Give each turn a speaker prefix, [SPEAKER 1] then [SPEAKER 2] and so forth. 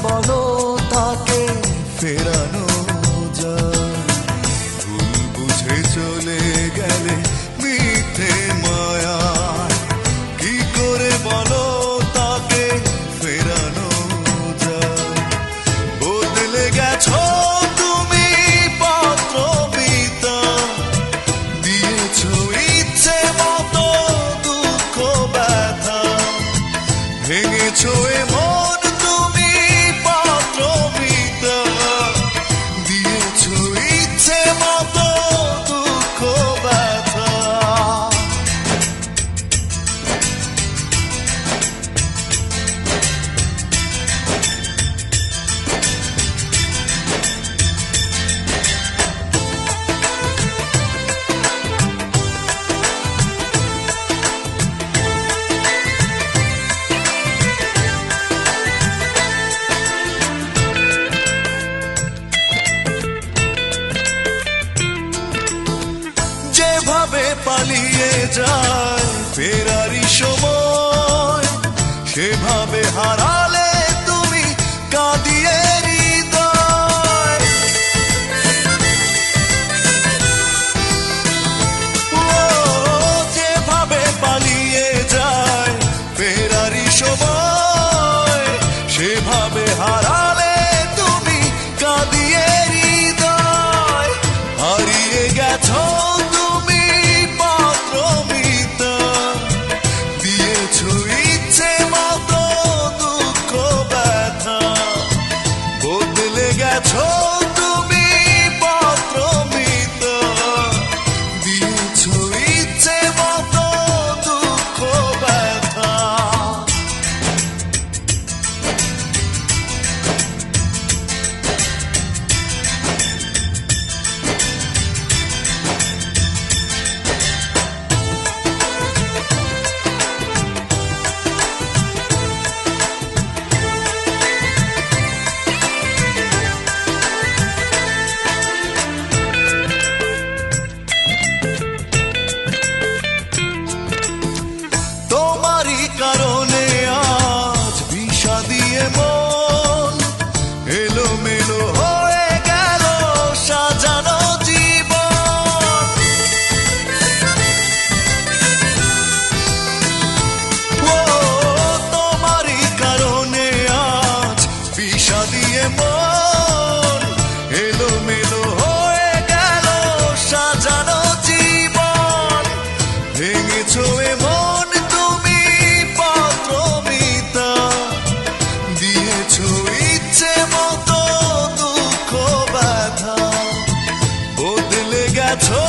[SPEAKER 1] বলো তাকে ফেরানো যায়? ভুল বুঝে চলে গেলে মিথ্যে মায়া, কি করে বলো তাকে ফেরানো যায়? বদলে গেছো তুমি পাত্র পিতা, দিয়েছো ইচ্ছে মতো দুঃখ ব্যথা, ভেঙেছো এমন তুমি পাত্র পিতা, দিয়েছো ইচ্ছে মতো দুঃখ ব্যথা। যেভাবে পালিয়ে যায় ফেরারি সময়, সেভাবে হারালে তুমি কাঁদিয়ে হৃদয়। ও যেভাবে পালিয়ে যায় ফেরারি সময়, সেভাবে হারালে তুমি কাঁদিয়ে হৃদয়। হারিয়ে গেছো গেছো তুমি পাত্র মিতা, দিয়েছো ইচ্ছে মতো দুঃখ ব্যথা। কারণে আজ বিষাদিয়ে মন এলোমেলো হয়ে গেল সাজানো জীবন। ও তোমারই কারণে আজ বিষাদিয়ে মন এলোমেলো হয়ে গেল সাজানো জীবন। ভেঙেছো এমন ইচ্ছে মতো দুঃখ ব্যথা, বদলে গেছো